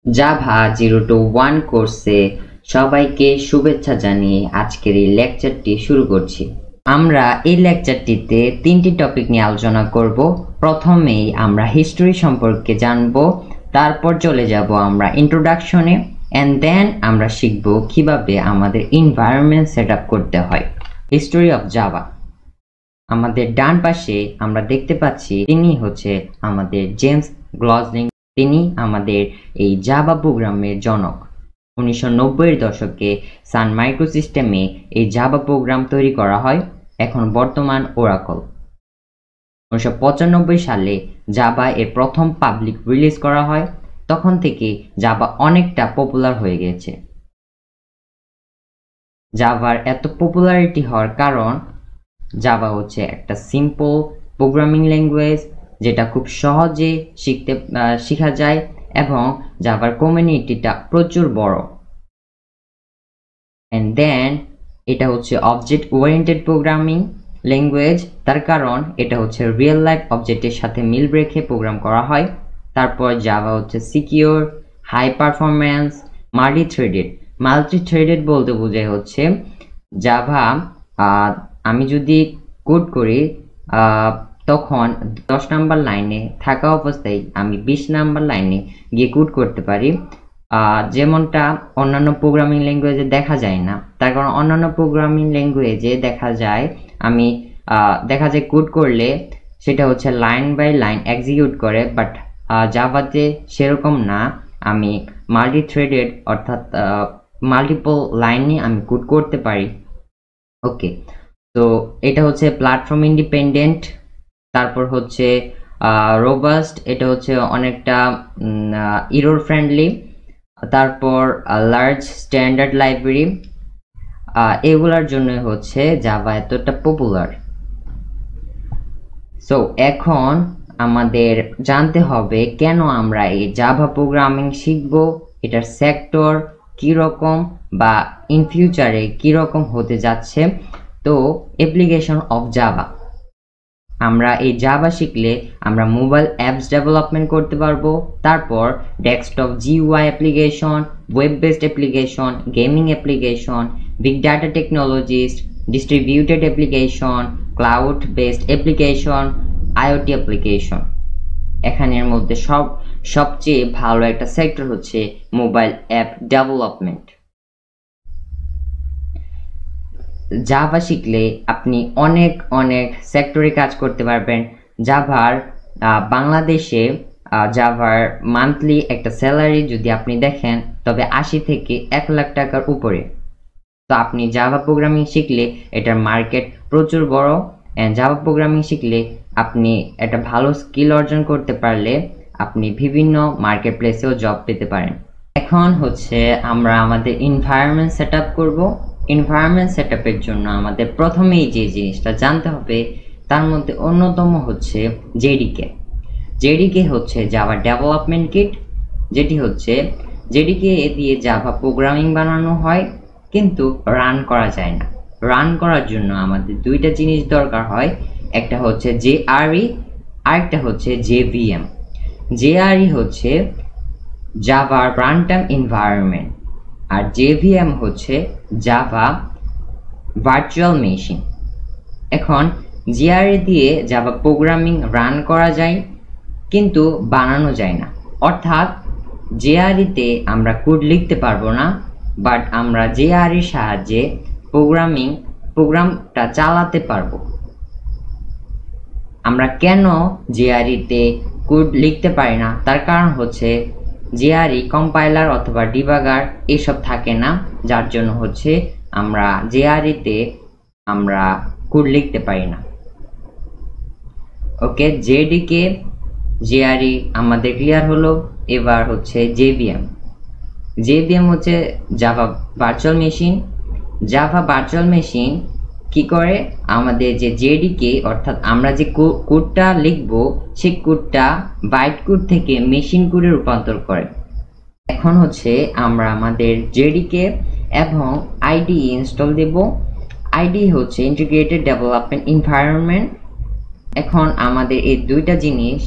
Java 0 to 1 কোর্সে সবাইকে শুভেচ্ছা জানিয়ে আজকের এই লেকচারটি শুরু করছি। আমরা এই লেকচারটিতে তিনটি টপিক নিয়ে আলোচনা করব। প্রথমেই আমরা হিস্ট্রি সম্পর্কে জানব, তারপর চলে যাব আমরা ইন্ট্রোডাকশনে, এন্ড দেন আমরা শিখব কিভাবে আমাদের এনভায়রনমেন্ট সেটআপ করতে হয়। History of Java. আমাদের ডান পাশে আমরা দেখতে পাচ্ছি তিনি হচ্ছে আমাদের জেমস গ্লসলিং। তিনি আমাদের এই জাভা প্রোগ্রামের জনক। 1990-এর দশকে সান মাইক্রোসিস্টেমে এই জাভা প্রোগ্রাম তৈরি করা হয়, এখন বর্তমান ওরাকল। 1995 সালে জাভা এর প্রথম পাবলিক রিলিজ করা হয়, তখন থেকে জাভা অনেকটা পপুলার হয়ে গেছে। জাভার এত পপুলারিটি হওয়ার কারণ, জাভা হচ্ছে একটা সিম্পল প্রোগ্রামিং ল্যাঙ্গুয়েজ যেটা খুব সহজে শেখা যায় এবং জাভার কমিউনিটিটা প্রচুর বড়। এন্ড দেন এটা হচ্ছে অবজেক্ট ওরিয়েন্টেড প্রোগ্রামিং ল্যাঙ্গুয়েজ, তার কারণ এটা হচ্ছে রিয়েল লাইফ অবজেক্টের সাথে মিল রেখে প্রোগ্রাম করা হয়। তারপর জাভা হচ্ছে secure, high performance, multi threaded বলতে বোঝায় হচ্ছে জাভা আমি যদি কোড করি তখন 10 নাম্বার লাইনে থাকা অবস্থায় আমি 20 নাম্বার লাইনে গিয়ে কোড করতে পারি, যেমনটা অন্যান্য প্রোগ্রামিং ল্যাঙ্গুয়েজে দেখা যায় না। তার কারণ অন্যান্য প্রোগ্রামিং ল্যাঙ্গুয়েজে দেখা যায় কোড করলে সেটা হচ্ছে লাইন বাই লাইন এক্সিকিউট করে, বাট জাভাতে সেরকম না। আমি মাল্টি থ্রেডেড অর্থাৎ মাল্টিপল লাইনে আমি কোড করতে পারি। ওকে, তো এটা হচ্ছে প্ল্যাটফর্ম ইন্ডিপেন্ডেন্ট। তারপর হচ্ছে রোবাস্ট, এটা হচ্ছে অনেকটা এরর ফ্রেন্ডলি। তারপর লার্জ স্ট্যান্ডার্ড লাইব্রেরি, এগুলার জন্য হচ্ছে জাভা এতটা পপুলার। সো এখন আমাদের জানতে হবে কেন আমরা এই জাভা প্রোগ্রামিং শিখব, এটার সেক্টর কীরকম বা ইন ফিউচারে কীরকম হতে যাচ্ছে। তো অ্যাপ্লিকেশন অফ জাভা, আমরা এই জাভা শিখলে আমরা মোবাইল অ্যাপস ডেভেলপমেন্ট করতে পারবো, তারপর desktop GUI application, web based application, gaming application, big data technologies, distributed application, cloud based application, IoT application. এখানের মধ্যে সবচেয়ে ভালো একটা সেক্টর হচ্ছে মোবাইল অ্যাপ ডেভেলপমেন্ট। জাভা শিখলে আপনি অনেক সেক্টরে কাজ করতে পারবেন। জাভার বাংলাদেশে জাভার মান্থলি একটা স্যালারি যদি আপনি দেখেন তবে 80 থেকে 1 লাখ টাকার উপরে। তো আপনি জাভা প্রোগ্রামিং শিখলে এটার মার্কেট প্রচুর বড়। জাভা প্রোগ্রামিং শিখলে আপনি একটা ভালো স্কিল অর্জন করতে পারলে আপনি বিভিন্ন মার্কেট প্লেসেও জব পেতে পারেন। এখন হচ্ছে আমরা আমাদের এনভায়রনমেন্ট সেট আপ করবো। এনভায়রনমেন্ট সেটআপের জন্য আমাদের প্রথমেই যে জিনিসটা জানতে হবে তার মধ্যে অন্যতম হচ্ছে জেডিকে হচ্ছে জাভা ডেভেলপমেন্ট কিট, যেটি হচ্ছে জেডিকে দিয়ে জাভা প্রোগ্রামিং বানানো হয় কিন্তু রান করা যায় না। রান করার জন্য আমাদের দুইটা জিনিস দরকার হয়, একটা হচ্ছে জেআরই, আরেকটা হচ্ছে জেভিএম। জেআরই হচ্ছে জাভা রান টাইম এনভায়রনমেন্ট আর জেভিএম হচ্ছে জাভা ভার্চুয়াল মেশিন। এখন জিআরই দিয়ে জাভা প্রোগ্রামিং রান করা যায় কিন্তু বানানো যায় না, অর্থাৎ জেআরইতে আমরা কোড লিখতে পারবো না, বাট আমরা জেআরইর সাহায্যে প্রোগ্রামটা চালাতে পারবো। আমরা কেন জেআরইতে কোড লিখতে পারি না তার কারণ হচ্ছে জেআরই কম্পাইলার অথবা ডিবাগার এসব থাকে না, যার জন্য হচ্ছে আমরা জেআরইতে আমরা কোড লিখতে পারি না। ওকে, জেডিকে জেআরই আমাদের ক্লিয়ার হলো। এবার হচ্ছে জেভিএম হচ্ছে Java virtual machine. Java virtual machine কি করে, আমাদের যে জেডিকে অর্থাৎ আমরা যে কোডটা লিখবো সেই কোডটা বাইট কোড থেকে মেশিন কোডে রূপান্তর করে। এখন হচ্ছে আমরা আমাদের জেডিকে এবং আইডিই ইনস্টল দেব। আইডিই হচ্ছে ইন্টিগ্রেটেড ডেভেলপমেন্ট এনভায়রনমেন্ট। এখন আমাদের এই দুইটা জিনিস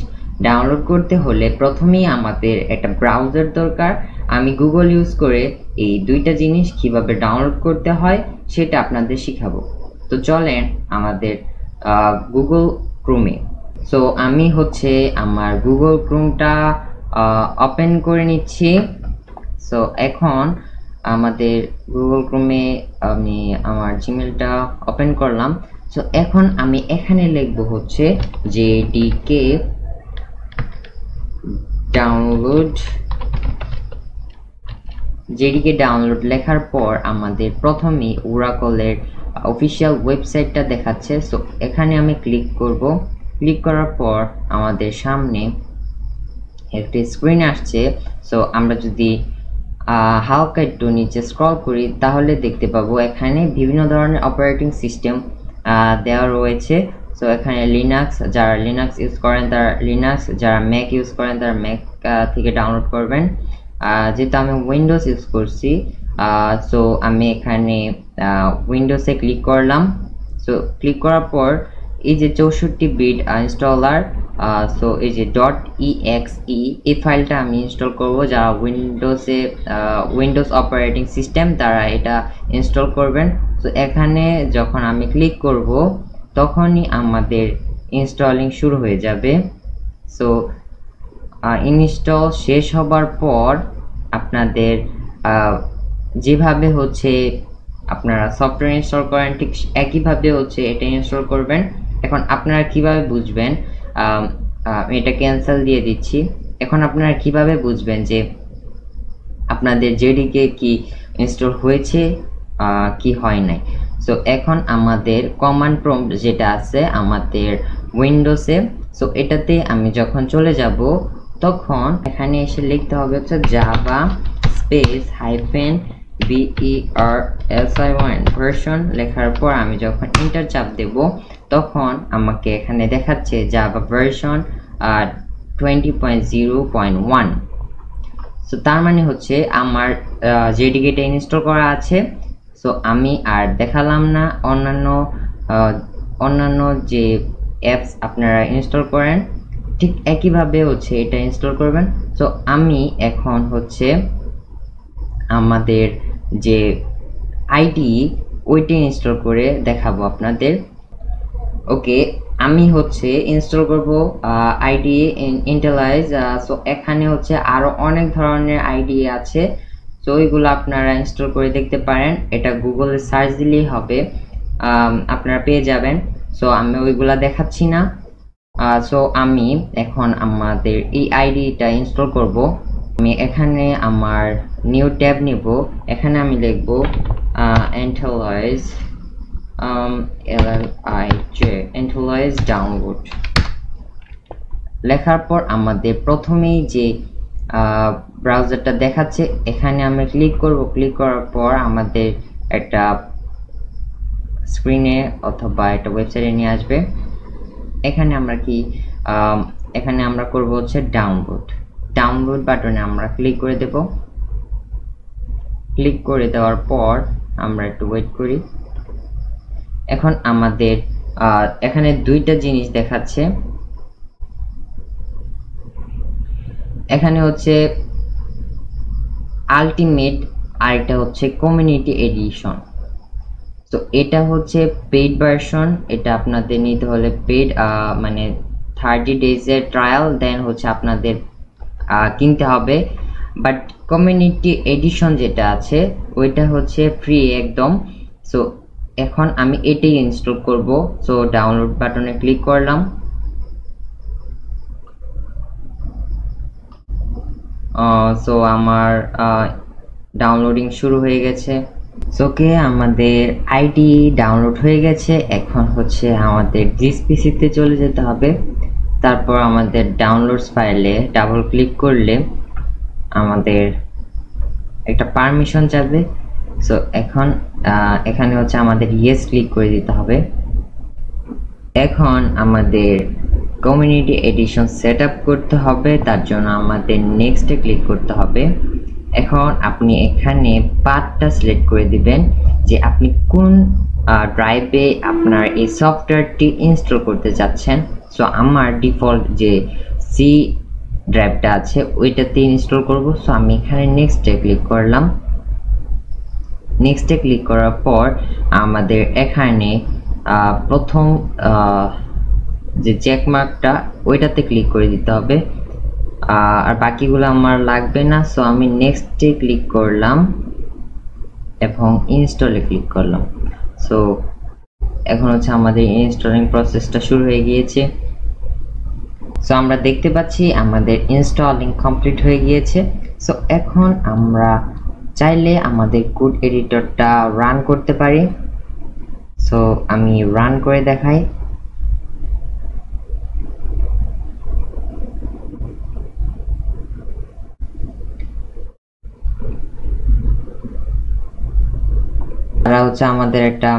ডাউনলোড করতে হলে প্রথমেই আমাদের একটা ব্রাউজার দরকার। আমি গুগল ইউজ করে এই দুইটা জিনিস কিভাবে ডাউনলোড করতে হয় সেটা আপনাদের শিখাবো। তো চলেন আমাদের গুগল ক্রোমে। সো আমি হচ্ছে আমার গুগল ক্রোমটা ওপেন করে নিচ্ছি। সো এখন আমাদের গুগল ক্রোমে আমি আমার জিমেলটা ওপেন করলাম। সো এখন আমি এখানে লিখব হচ্ছে জেডিকে ডাউনলোড লেখার পর আমাদের প্রথমেই ওরাকলের অফিসিয়াল ওয়েবসাইটটা দেখাচ্ছে। সো এখানে আমি ক্লিক করব। ক্লিক করার পর আমাদের সামনে একটি স্ক্রিন আসছে। সো আমরা যদি হালকা একটু নিচে স্ক্রল করি তাহলে দেখতে পাবো এখানে বিভিন্ন ধরনের অপারেটিং সিস্টেম দেওয়া রয়েছে। সো এখানে লিনাক্স, যারা লিনাক্স ইউজ করেন তারা লিনাক্স, যারা ম্যাক ইউজ করেন তারা ম্যাক থেকে ডাউনলোড করবেন। যেহেতু আমি উইন্ডোজ ইউজ করছি, সো আমি এখানে উইন্ডোজে ক্লিক করলাম। সো ক্লিক করার পর এই যে 64 বিট ইনস্টলার, সো এই যে .exe এই ফাইলটা আমি ইনস্টল করব। যারা উইন্ডোজ অপারেটিং সিস্টেম তারা এটা ইনস্টল করবেন। সো এখানে যখন আমি ক্লিক করব তখনই আমাদের ইনস্টলিং শুরু হয়ে যাবে। সো ইনস্টল শেষ হবার পর আপনাদের যেভাবে হচ্ছে আপনারা সফটওয়্যার ইনস্টল করেন ঠিক একইভাবে হচ্ছে এটা ইনস্টল করবেন। এখন আপনারা কিভাবে বুঝবেন, আমি এটা ক্যান্সেল দিয়ে দিচ্ছি। এখন আপনারা কিভাবে বুঝবেন যে আপনাদের জেডিকে কি ইনস্টল হয়েছে কি হয় নাই? সো এখন আমাদের কমান্ড প্রম্পট যেটা আছে আমাদের উইন্ডোজে, সো এটাতে আমি যখন চলে যাব তখন এখানে এসে লিখতে হবে হচ্ছে জাভা স্পেস -version ভার্সন। লেখার পর আমি যখন এন্টার চাপ দেব তখন আমাকে এখানে দেখাচ্ছে জাভা ভার্সন 20.0.1। সো তার মানে হচ্ছে আমার জেডিকেটা ইনস্টল করা আছে। সো আমি আর দেখালাম না অন্যান্য যে অ্যাপস আপনারা ইনস্টল করেন ঠিক একইভাবে হচ্ছে এটা ইনস্টল করবেন। সো আমি এখন হচ্ছে আমাদের যে আইডি ওইটা ইনস্টল করে দেখাবো আপনাদের। ওকে, আমি হচ্ছে ইনস্টল করব আইডি ইন্টেলাইজ। সো এখানে হচ্ছে আরো অনেক ধরনের আইডি আছে, সো ওইগুলো আপনারা ইনস্টল করে দেখতে পারেন। এটা গুগলে সার্চ দিলেই হবে, আপনারা পেয়ে যাবেন। সো আমি ওইগুলা দেখাচ্ছি না। সো আমি এখন আমাদের এই আইডিটা ইনস্টল করব। আমি এখানে আমার নিউ ট্যাব নিব। এখানে আমি লিখব Untitled ডাউনলোড। লেখার পর আমাদের প্রথমেই যে ব্রাউজারটা দেখাচ্ছে এখানে আমরা ক্লিক করব। ক্লিক করার পর আমাদের একটা স্ক্রিনে অথবা একটা ওয়েবসাইটে নিয়ে আসবে। এখানে আমরা করব হচ্ছে ডাউনলোড বাটনে আমরা ক্লিক করে দেব। ক্লিক করে দেওয়ার পর আমরা একটু ওয়েট করি। এখন আমাদের এখানে দুইটা জিনিস দেখাচ্ছে। এখানে হচ্ছে আলটিমেট আর এটা হচ্ছে কমিউনিটি এডিশন। তো এটা হচ্ছে পেইড ভার্সন, এটা আপনাদের নিতে হলে পেইড মানে 30 ডেজের ট্রায়াল, দেন হচ্ছে আপনাদের কিনতে হবে। বাট কমিউনিটি এডিশন যেটা আছে ওইটা হচ্ছে ফ্রি একদম। সো এখন আমি এটাই ইনস্টল করব। সো ডাউনলোড বাটনে ক্লিক করলাম। সো আমার ডাউনলোডিং শুরু হয়ে গেছে। ওকে, আমাদের আইডি ডাউনলোড হয়ে গেছে। এখন হচ্ছে আমাদের দিস পিসিতে চলে যেতে হবে। তারপর আমাদের ডাউনলোডস ফাইলে ডাবল ক্লিক করলে আমাদের একটা পারমিশন যাবে। সো এখন এখানে হচ্ছে আমাদের ইয়েস ক্লিক করে দিতে হবে। এখন আমাদের কমিউনিটি এডিশন সেট আপ করতে হবে, তার জন্য আমাদের নেক্সটে ক্লিক করতে হবে। এখন আপনি এখানে পাথটা সিলেক্ট করে দিবেন যে আপনি কোন ড্রাইভে আপনার এই সফটওয়্যারটি ইনস্টল করতে যাচ্ছেন। সো আমার ডিফল্ট যে সি ড্রাইভটা আছে ওইটাতে ইনস্টল করব। সো আমি এখানে নেক্সটে ক্লিক করলাম। নেক্সটে ক্লিক করার পর আমাদের এখানে প্রথম যে চেক মার্কটা ওইটাতে ক্লিক করে দিতে হবে, আর বাকিগুলো আমার লাগবে না। সো আমি নেক্সটে ক্লিক করলাম এবং ইনস্টলে ক্লিক করলাম। সো এখন হচ্ছে আমাদের ইনস্টলিং প্রসেসটা শুরু হয়ে গিয়েছে। সো আমরা দেখতে পাচ্ছি আমাদের ইনস্টলিং কমপ্লিট হয়ে গিয়েছে। সো এখন আমরা চাইলে আমাদের কোড এডিটরটা রান করতে পারি। সো আমি রান করে দেখাই। তারা হচ্ছে আমাদের একটা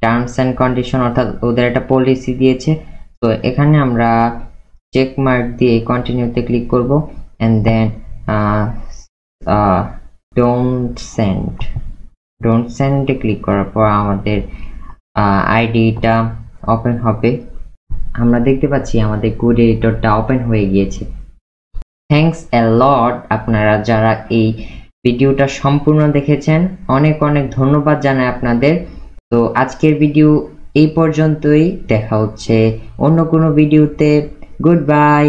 টার্মস এন্ড কন্ডিশন অর্থাৎ ওদের একটা পলিসি দিয়েছে। তো এখানে আমরা চেক মার্ক দিয়ে কন্টিনিউতে ক্লিক করব and then don't send click করার পর আমাদের আইডিটা ওপেন হবে। আমরা দেখতে পাচ্ছি আমাদের কোড এডিটরটা ওপেন হয়ে গিয়েছে। থ্যাঙ্কস এ লট আপনারা যারা এই ভিডিওটা সম্পূর্ণ দেখেছেন, অনেক অনেক ধন্যবাদ জানাই আপনাদের। তো আজকের ভিডিও এই পর্যন্তই, দেখা হচ্ছে অন্য কোনো ভিডিওতে। Good bye.